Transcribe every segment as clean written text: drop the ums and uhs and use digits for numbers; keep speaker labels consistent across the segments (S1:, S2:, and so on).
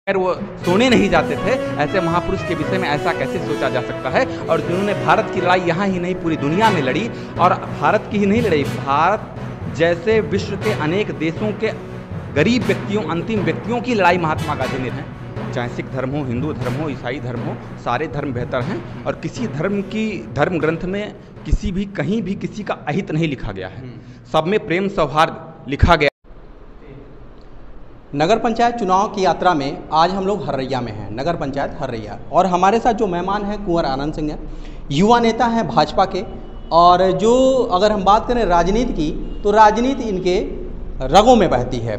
S1: खैर वो सोने नहीं जाते थे, ऐसे महापुरुष के विषय में ऐसा कैसे सोचा जा सकता है। और जिन्होंने भारत की लड़ाई यहाँ ही नहीं पूरी दुनिया में लड़ी, और भारत की ही नहीं लड़ी, भारत जैसे विश्व के अनेक देशों के गरीब व्यक्तियों, अंतिम व्यक्तियों की लड़ाई महात्मा गांधी ने है। चाहे सिख धर्म हो, हिंदू धर्म हो, ईसाई धर्म हो, सारे धर्म बेहतर हैं। और किसी धर्म की धर्म ग्रंथ में किसी भी कहीं भी किसी का अहित नहीं लिखा गया है, सब में प्रेम सौहार्द लिखा गया।
S2: नगर पंचायत चुनाव की यात्रा में आज हम लोग हर्रैया में हैं, नगर पंचायत हर्रैया। और हमारे साथ जो मेहमान हैं कुंवर आनंद सिंह हैं, युवा नेता हैं भाजपा के। और जो अगर हम बात करें राजनीति की, तो राजनीति इनके रगों में बहती है।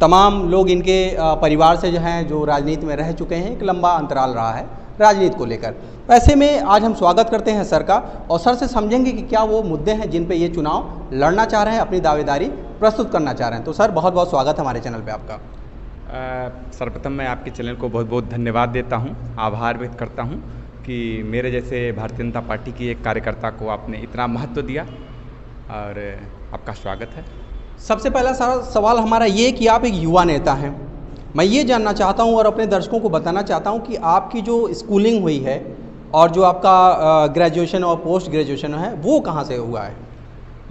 S2: तमाम लोग इनके परिवार से जो हैं, जो राजनीति में रह चुके हैं, एक लंबा अंतराल रहा है राजनीति को लेकर। ऐसे में आज हम स्वागत करते हैं सर का, और सर से समझेंगे कि क्या वो मुद्दे हैं जिन पे ये चुनाव लड़ना चाह रहे हैं, अपनी दावेदारी प्रस्तुत करना चाह रहे हैं। तो सर बहुत बहुत स्वागत है हमारे चैनल पे आपका।
S1: सर्वप्रथम मैं आपके चैनल को बहुत बहुत धन्यवाद देता हूं, आभार व्यक्त करता हूं कि मेरे जैसे भारतीय जनता पार्टी की एक कार्यकर्ता को आपने इतना महत्व दिया, और आपका स्वागत है।
S2: सबसे पहला सवाल हमारा ये कि आप एक युवा नेता हैं। मैं ये जानना चाहता हूँ और अपने दर्शकों को बताना चाहता हूँ कि आपकी जो स्कूलिंग हुई है और जो आपका ग्रेजुएशन और पोस्ट ग्रेजुएशन है, वो कहाँ से हुआ है?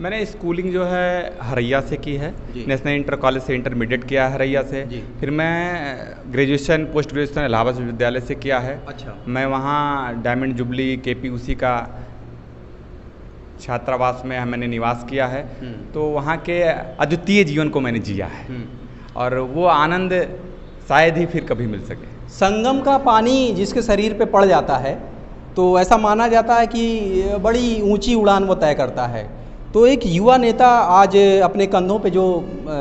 S1: मैंने स्कूलिंग जो है हरैया से की है, नेशनल इंटर कॉलेज से इंटरमीडिएट किया है हरैया से। फिर मैं ग्रेजुएशन पोस्ट ग्रेजुएशन इलाहाबाद विश्वविद्यालय से किया है।
S2: अच्छा।
S1: मैं वहाँ डायमंड जुबली KPUC का छात्रावास में मैंने निवास किया है, तो वहाँ के अद्वितीय जीवन को मैंने जिया है, और वो आनंद शायद ही फिर कभी मिल सके।
S2: संगम का पानी जिसके शरीर पे पड़ जाता है, तो ऐसा माना जाता है कि बड़ी ऊंची उड़ान वो तय करता है। तो एक युवा नेता आज अपने कंधों पे जो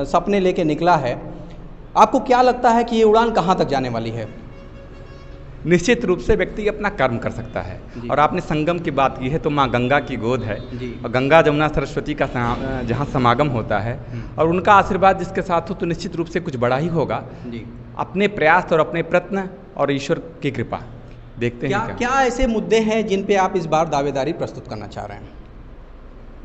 S2: सपने लेके निकला है, आपको क्या लगता है कि ये उड़ान कहाँ तक जाने वाली है?
S1: निश्चित रूप से व्यक्ति अपना कर्म कर सकता है। और आपने संगम की बात की है, तो माँ गंगा की गोद है, और गंगा जमुना सरस्वती का जहाँ समागम होता है, और उनका आशीर्वाद जिसके साथ हो, तो निश्चित रूप से कुछ बड़ा ही होगा। अपने प्रयास और अपने प्रयत्न और ईश्वर की कृपा देखते हैं।
S2: क्या ऐसे मुद्दे हैं जिन पे आप इस बार दावेदारी प्रस्तुत करना चाह रहे हैं?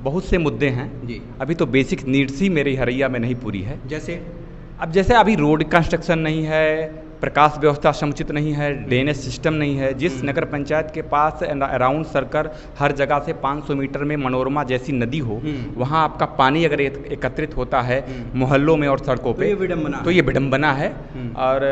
S1: बहुत से मुद्दे हैं जी। अभी तो बेसिक नीड्स ही मेरी हरैया में नहीं पूरी है। जैसे अभी रोड कंस्ट्रक्शन नहीं है, प्रकाश व्यवस्था समुचित नहीं है, ड्रेनेज सिस्टम नहीं है। जिस नगर पंचायत के पास अराउंड सर्कल हर जगह से 500 मीटर में मनोरमा जैसी नदी हो, वहाँ आपका पानी अगर एकत्रित होता है मोहल्लों में और सड़कों पे, तो ये विडम्बना है। और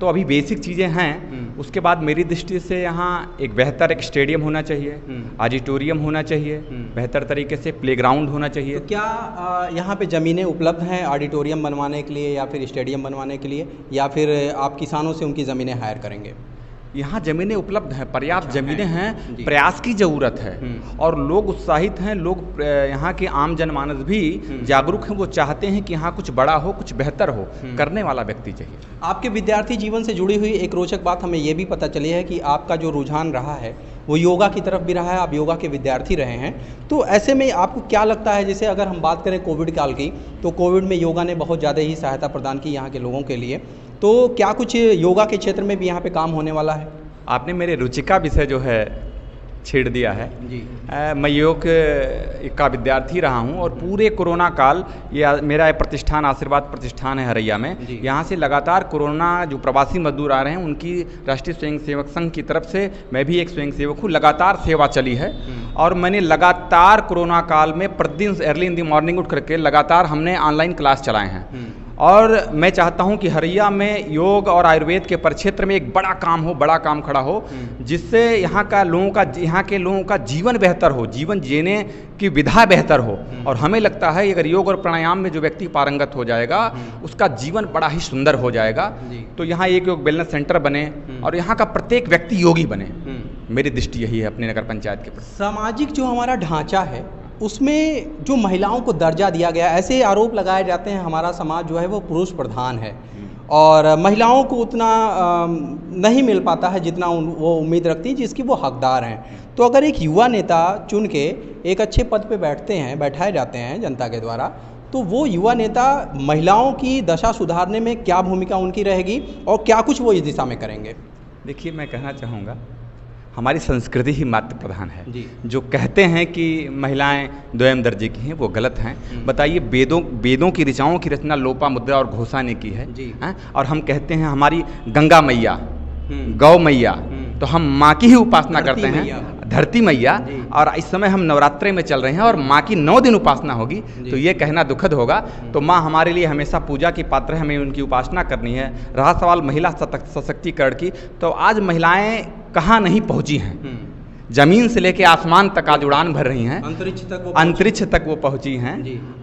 S1: तो अभी बेसिक चीज़ें हैं। उसके बाद मेरी दृष्टि से यहाँ एक बेहतर एक स्टेडियम होना चाहिए, ऑडिटोरियम होना चाहिए, बेहतर तरीके से प्लेग्राउंड होना चाहिए।
S2: तो क्या यहाँ पे ज़मीनें उपलब्ध हैं ऑडिटोरियम बनवाने के लिए या फिर स्टेडियम बनवाने के लिए, या फिर आप किसानों से उनकी ज़मीनें हायर करेंगे?
S1: यहाँ ज़मीनें उपलब्ध हैं, पर्याप्त ज़मीनें हैं, प्रयास की ज़रूरत है, और लोग उत्साहित हैं। लोग यहाँ के आम जनमानस भी जागरूक हैं। वो चाहते हैं कि यहाँ कुछ बड़ा हो, कुछ बेहतर हो, करने वाला व्यक्ति चाहिए।
S2: आपके विद्यार्थी जीवन से जुड़ी हुई एक रोचक बात हमें ये भी पता चली है कि आपका जो रुझान रहा है वो योगा की तरफ भी रहा है, आप योगा के विद्यार्थी रहे हैं। तो ऐसे में आपको क्या लगता है, जैसे अगर हम बात करें कोविड काल की, तो कोविड में योगा ने बहुत ज़्यादा ही सहायता प्रदान की यहाँ के लोगों के लिए, तो क्या कुछ योगा के क्षेत्र में भी यहाँ पे काम होने वाला है?
S1: आपने मेरे रुचि का विषय जो है छेड़ दिया है जी। मैं योग का विद्यार्थी रहा हूं, और पूरे कोरोना काल ये मेरा प्रतिष्ठान आशीर्वाद प्रतिष्ठान है हरैया में। यहाँ से लगातार कोरोना जो प्रवासी मजदूर आ रहे हैं, उनकी राष्ट्रीय स्वयंसेवक संघ की तरफ से मैं भी एक स्वयंसेवक हूँ, लगातार सेवा चली है। और मैंने लगातार कोरोना काल में प्रतिदिन अर्ली इन दी मॉर्निंग उठ करके लगातार हमने ऑनलाइन क्लास चलाए हैं। और मैं चाहता हूं कि हरैया में योग और आयुर्वेद के परिक्षेत्र में एक बड़ा काम हो, बड़ा काम खड़ा हो, जिससे यहाँ के लोगों का जीवन बेहतर हो, जीवन जीने की विधा बेहतर हो। और हमें लगता है अगर योग और प्राणायाम में जो व्यक्ति पारंगत हो जाएगा, उसका जीवन बड़ा ही सुंदर हो जाएगा। तो यहाँ एक योग वेलनेस सेंटर बने और यहाँ का प्रत्येक व्यक्ति योगी बने। मेरी दृष्टि यही है अपने नगर पंचायत के प्रति।
S2: सामाजिक जो हमारा ढांचा है, उसमें जो महिलाओं को दर्जा दिया गया, ऐसे आरोप लगाए जाते हैं हमारा समाज जो है वो पुरुष प्रधान है, और महिलाओं को उतना नहीं मिल पाता है जितना वो उम्मीद रखती हैं, जिसकी वो हकदार हैं। तो अगर एक युवा नेता चुन के एक अच्छे पद पे बैठाए जाते हैं जनता के द्वारा, तो वो युवा नेता महिलाओं की दशा सुधारने में क्या भूमिका उनकी रहेगी, और क्या कुछ वो इस दिशा में करेंगे?
S1: देखिए, मैं कहना चाहूँगा, हमारी संस्कृति ही मातृ प्रधान है।
S2: जी।
S1: जो कहते हैं कि महिलाएं द्वयम दर्जे की हैं वो गलत हैं। बताइए, वेदों की ऋचाओं की रचना लोपामुद्रा और घोषा ने की है।
S2: जी।
S1: और हम कहते हैं हमारी गंगा मैया, गौ मैया, तो हम माँ की ही उपासना करते हैं, धरती मैया। और इस समय हम नवरात्रे में चल रहे हैं और माँ की 9 दिन उपासना होगी, तो ये कहना दुखद होगा। तो माँ हमारे लिए हमेशा पूजा की पात्र है, हमें उनकी उपासना करनी है। रहा सवाल महिला सशक्तिकरण की, तो आज महिलाएं कहाँ नहीं पहुँची हैं। जमीन से लेके आसमान तक आज उड़ान भर रही हैं, अंतरिक्ष तक वो पहुंची हैं।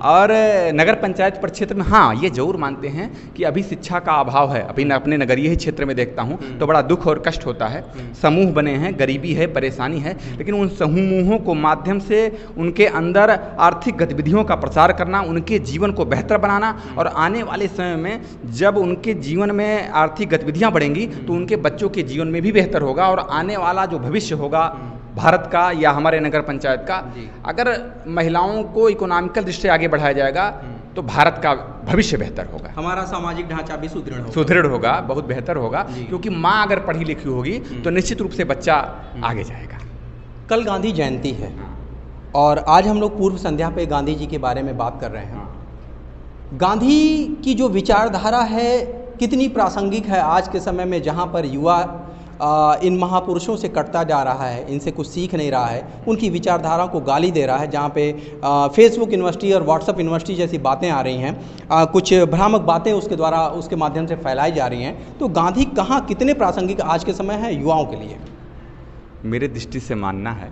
S1: और नगर पंचायत प्रक्षेत्र में हाँ ये जरूर मानते हैं कि अभी शिक्षा का अभाव है। अभी अपने नगरीय ही क्षेत्र में देखता हूँ तो बड़ा दुख और कष्ट होता है। समूह बने हैं, गरीबी है, परेशानी है, लेकिन उन समूहों को माध्यम से उनके अंदर आर्थिक गतिविधियों का प्रसार करना, उनके जीवन को बेहतर बनाना, और आने वाले समय में जब उनके जीवन में आर्थिक गतिविधियाँ बढ़ेंगी तो उनके बच्चों के जीवन में भी बेहतर होगा। और आने वाला जो भविष्य होगा भारत का या हमारे नगर पंचायत का, अगर महिलाओं को इकोनॉमिकल दृष्टि से आगे बढ़ाया जाएगा तो भारत का भविष्य बेहतर होगा,
S2: हमारा सामाजिक ढांचा भी
S1: सुदृढ़ होगा, बहुत बेहतर होगा। क्योंकि माँ अगर पढ़ी लिखी होगी तो निश्चित रूप से बच्चा आगे जाएगा।
S2: कल गांधी जयंती है और आज हम लोग पूर्व संध्या पे गांधी जी के बारे में बात कर रहे हैं। गांधी की जो विचारधारा है कितनी प्रासंगिक है आज के समय में, जहाँ पर युवा इन महापुरुषों से कटता जा रहा है, इनसे कुछ सीख नहीं रहा है, उनकी विचारधारा को गाली दे रहा है। जहाँ पे फेसबुक यूनिवर्सिटी और व्हाट्सएप यूनिवर्सिटी जैसी बातें आ रही हैं, कुछ भ्रामक बातें उसके द्वारा उसके माध्यम से फैलाई जा रही हैं। तो गांधी कहाँ कितने प्रासंगिक आज के समय है युवाओं के लिए?
S1: मेरे दृष्टि से मानना है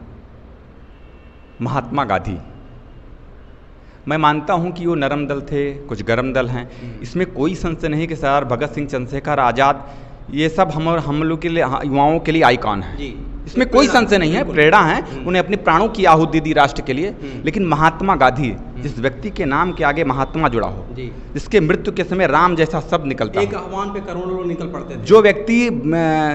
S1: महात्मा गांधी। मैं मानता हूं कि वो नरम दल थे, कुछ गरम दल हैं, इसमें कोई संशय नहीं कि सरदार भगत सिंह, चंद्रशेखर आज़ाद, ये सब हम लोग के लिए, युवाओं के लिए आइकॉन है। इसमें कोई संशय नहीं है, प्रेरणा है, उन्हें अपने प्राणों की आहुति दी राष्ट्र के लिए। लेकिन महात्मा गांधी, जिस व्यक्ति के नाम के आगे महात्मा जुड़ा हो, जिसके मृत्यु के समय राम जैसा शब्द निकलता,
S2: एक आह्वान पे करोड़ों लोग निकल पड़ते थे।
S1: जो व्यक्ति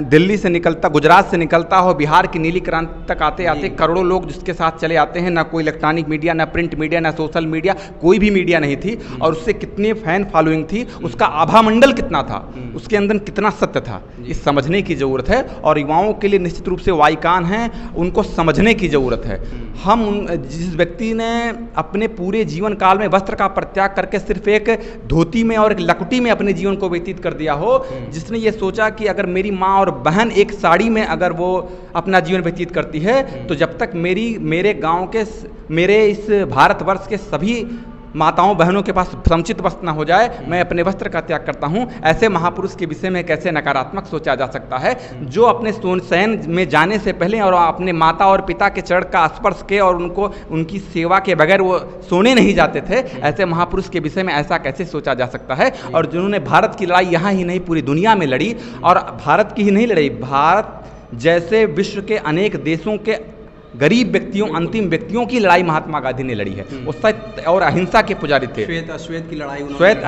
S1: दिल्ली से निकलता, गुजरात से निकलता हो, बिहार की नीली क्रांति तक आते आते करोड़ों लोग जिसके साथ चले आते हैं, ना कोई इलेक्ट्रॉनिक मीडिया, ना प्रिंट मीडिया, ना सोशल मीडिया, कोई भी मीडिया नहीं थी, और उससे कितनी फैन फॉलोइंग थी, उसका आभामंडल कितना था, उसके अंदर कितना सत्य था, इस समझने की जरूरत है। और युवाओं के लिए निश्चित रूप से वो आइकॉन हैं, उनको समझने की जरूरत है। हम जिस व्यक्ति ने अपने पूरे जीवन काल में वस्त्र का परित्याग करके सिर्फ एक धोती में और एक लकुटी में अपने जीवन को व्यतीत कर दिया हो, जिसने ये सोचा कि अगर मेरी माँ और बहन एक साड़ी में अगर वो अपना जीवन व्यतीत करती है, तो जब तक मेरे गांव के, मेरे इस भारतवर्ष के सभी माताओं बहनों के पास समुचित वस्त्र न हो जाए, मैं अपने वस्त्र का त्याग करता हूं। ऐसे महापुरुष के विषय में कैसे नकारात्मक सोचा जा सकता है, जो अपने शयन में जाने से पहले और अपने माता और पिता के चरण का स्पर्श के और उनकी सेवा के बगैर वो सोने नहीं जाते थे। ऐसे महापुरुष के विषय में ऐसा कैसे सोचा जा सकता है? और जिन्होंने भारत की लड़ाई यहाँ ही नहीं पूरी दुनिया में लड़ी, और भारत की ही नहीं लड़ी, भारत जैसे विश्व के अनेक देशों के गरीब व्यक्तियों, अंतिम व्यक्तियों की लड़ाई महात्मा गांधी ने लड़ी है। वो सत्य और अहिंसा के पुजारी थे।
S2: श्वेत की लड़ाई,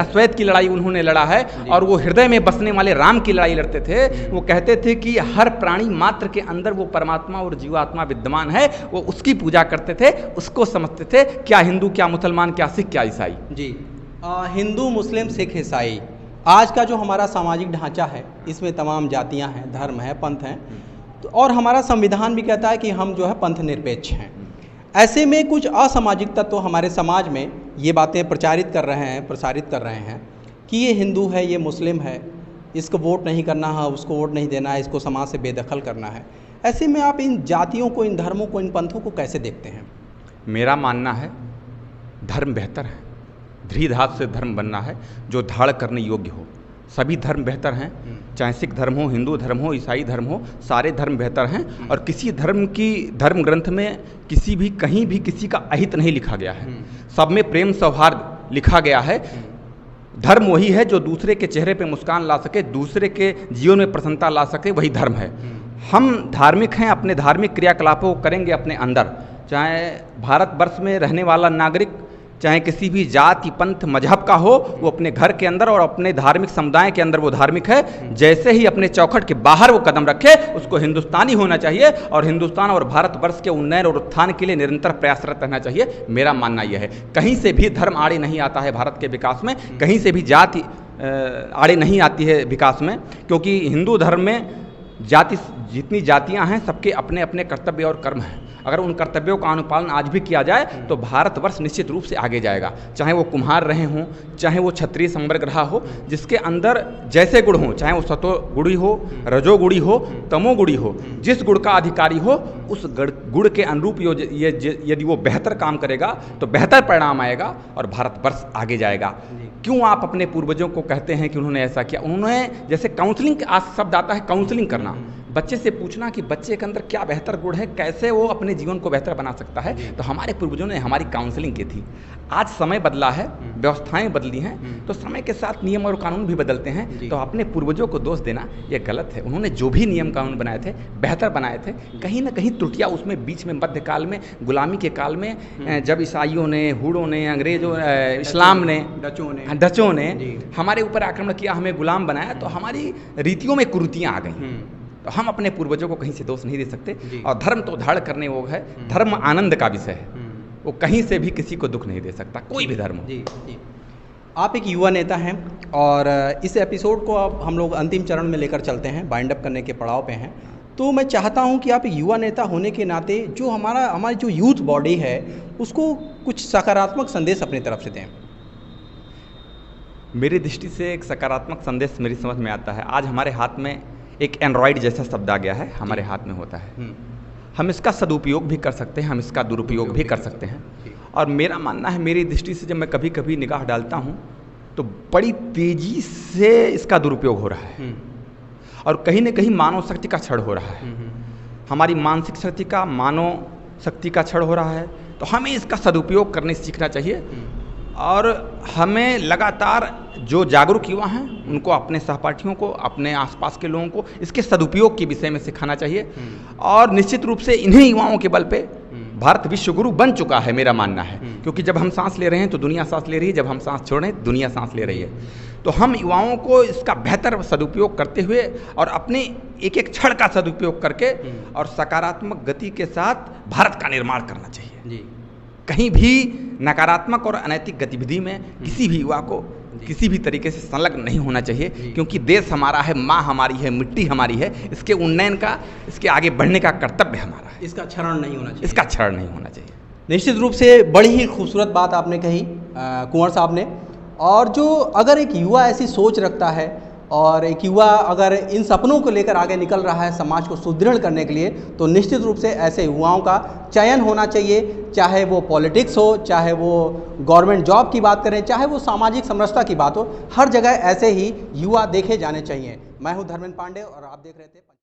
S1: श्वेत की लड़ाई उन्होंने लड़ा है, और वो हृदय में बसने वाले राम की लड़ाई लड़ते थे। वो कहते थे कि हर प्राणी मात्र के अंदर वो परमात्मा और जीवात्मा विद्यमान है, वो उसकी पूजा करते थे, उसको समझते थे। क्या हिंदू, क्या मुसलमान, क्या सिख, क्या ईसाई।
S2: जी, हिंदू, मुस्लिम, सिख, ईसाई, आज का जो हमारा सामाजिक ढांचा है, इसमें तमाम जातियाँ हैं, धर्म है, पंथ हैं, और हमारा संविधान भी कहता है कि हम जो है पंथ निरपेक्ष हैं। ऐसे में कुछ असामाजिक तत्व हमारे समाज में ये बातें प्रसारित कर रहे हैं कि ये हिंदू है, ये मुस्लिम है, इसको वोट नहीं करना है, उसको वोट नहीं देना है, इसको समाज से बेदखल करना है। ऐसे में आप इन जातियों को, इन धर्मों को, इन पंथों को कैसे देखते हैं?
S1: मेरा मानना है धर्म बेहतर है, धृधात से धर्म बनना है जो धाड़ करने योग्य हो। सभी धर्म बेहतर हैं, चाहे सिख धर्म हो, हिंदू धर्म हो, ईसाई धर्म हो, सारे धर्म बेहतर हैं। और किसी धर्म ग्रंथ में कहीं भी किसी का अहित नहीं लिखा गया है। सब में प्रेम सौहार्द लिखा गया है। धर्म वही है जो दूसरे के चेहरे पे मुस्कान ला सके, दूसरे के जीवन में प्रसन्नता ला सके, वही धर्म है। हम धार्मिक हैं, अपने धार्मिक क्रियाकलापों को करेंगे अपने अंदर। चाहे भारतवर्ष में रहने वाला नागरिक, चाहे किसी भी जाति, पंथ, मजहब का हो, वो अपने घर के अंदर और अपने धार्मिक समुदाय के अंदर वो धार्मिक है। जैसे ही अपने चौखट के बाहर वो कदम रखे, उसको हिंदुस्तानी होना चाहिए, और हिंदुस्तान और भारतवर्ष के उन्नयन और उत्थान के लिए निरंतर प्रयासरत रहना चाहिए। मेरा मानना यह है। कहीं से भी धर्म आड़े नहीं आता है भारत के विकास में, कहीं से भी जाति आड़े नहीं आती है विकास में, क्योंकि हिंदू धर्म में जाति जितनी जातियां हैं सबके अपने अपने कर्तव्य और कर्म हैं। अगर उन कर्तव्यों का अनुपालन आज भी किया जाए तो भारतवर्ष निश्चित रूप से आगे जाएगा। चाहे वो कुम्हार रहे हों, चाहे वो क्षत्रिय संवर्ग रहा हो, जिसके अंदर जैसे गुण हों, चाहे वो सतोगुणी हो, रजोगुणी हो, तमोगुणी हो, जिस गुण का अधिकारी हो उस गुण के अनुरूप यदि वो बेहतर काम करेगा तो बेहतर परिणाम आएगा और भारतवर्ष आगे जाएगा। क्यों आप अपने पूर्वजों को कहते हैं कि उन्होंने ऐसा किया? उन्होंने जैसे काउंसलिंग आज शब्द आता है, काउंसलिंग करना, बच्चे से पूछना कि बच्चे के अंदर क्या बेहतर गुण है, कैसे वो अपने जीवन को बेहतर बना सकता है। तो हमारे पूर्वजों ने हमारी काउंसलिंग की थी। आज समय बदला है, व्यवस्थाएं बदली हैं, तो समय के साथ नियम और कानून भी बदलते हैं। तो अपने पूर्वजों को दोष देना ये गलत है। उन्होंने जो भी नियम कानून बनाए थे बेहतर बनाए थे। कहीं ना कहीं त्रुटियाँ उसमें बीच में मध्यकाल में, गुलामी के काल में, जब ईसाइयों ने, हूड़ों ने, अंग्रेजों, इस्लाम ने, डचों ने हमारे ऊपर आक्रमण किया, हमें गुलाम बनाया, तो हमारी रीतियों में कुरीतियाँ आ गई। तो हम अपने पूर्वजों को कहीं से दोष नहीं दे सकते। और धर्म तो धारण करने वो है, धर्म आनंद का विषय है, वो कहीं से भी किसी को दुख नहीं दे सकता, कोई भी धर्म।
S2: जी। आप एक युवा नेता हैं और इस एपिसोड को अब हम लोग अंतिम चरण में लेकर चलते हैं, बाइंड अप करने के पड़ाव पे हैं। तो मैं चाहता हूं कि आप एक युवा नेता होने के नाते जो हमारी जो यूथ बॉडी है उसको कुछ सकारात्मक संदेश अपनी तरफ से दें।
S1: मेरी दृष्टि से एक सकारात्मक संदेश मेरी समझ में आता है। आज हमारे हाथ में एक एंड्रॉयड जैसा शब्द आ गया है, हमारे हाथ में होता है। हम इसका सदुपयोग भी कर सकते हैं, हम इसका दुरुपयोग भी कर सकते हैं। और मेरा मानना है, मेरी दृष्टि से जब मैं कभी कभी निगाह डालता हूँ तो बड़ी तेजी से इसका दुरुपयोग हो रहा है और कहीं न कहीं मानव शक्ति का क्षण हो रहा है। हमारी मानसिक शक्ति का, मानव शक्ति का क्षण हो रहा है। तो हमें इसका सदुपयोग करने सीखना चाहिए और हमें लगातार जो जागरूक युवा हैं उनको, अपने सहपाठियों को, अपने आसपास के लोगों को इसके सदुपयोग के विषय में सिखाना चाहिए। और निश्चित रूप से इन्हीं युवाओं के बल पे भारत विश्व गुरु बन चुका है, मेरा मानना है। क्योंकि जब हम सांस ले रहे हैं तो दुनिया सांस ले रही है, जब हम सांस छोड़ रहे हैं दुनिया सांस ले रही है। तो हम युवाओं को इसका बेहतर सदुपयोग करते हुए और अपने एक एक क्षण का सदुपयोग करके और सकारात्मक गति के साथ भारत का निर्माण करना चाहिए।
S2: जी।
S1: कहीं भी नकारात्मक और अनैतिक गतिविधि में किसी भी युवा को किसी भी तरीके से संलग्न नहीं होना चाहिए, क्योंकि देश हमारा है, माँ हमारी है, मिट्टी हमारी है। इसके उन्नयन का, इसके आगे बढ़ने का कर्तव्य हमारा है।
S2: इसका क्षरण नहीं होना चाहिए।
S1: इसका क्षरण नहीं होना चाहिए।
S2: निश्चित रूप से बड़ी ही खूबसूरत बात आपने कही कुंवर साहब ने। और जो अगर एक युवा ऐसी सोच रखता है और एक युवा अगर इन सपनों को लेकर आगे निकल रहा है समाज को सुदृढ़ करने के लिए, तो निश्चित रूप से ऐसे युवाओं का चयन होना चाहिए। चाहे वो पॉलिटिक्स हो, चाहे वो गवर्नमेंट जॉब की बात करें, चाहे वो सामाजिक समरसता की बात हो, हर जगह ऐसे ही युवा देखे जाने चाहिए। मैं हूं धर्मेंद्र पांडे और आप देख रहे थे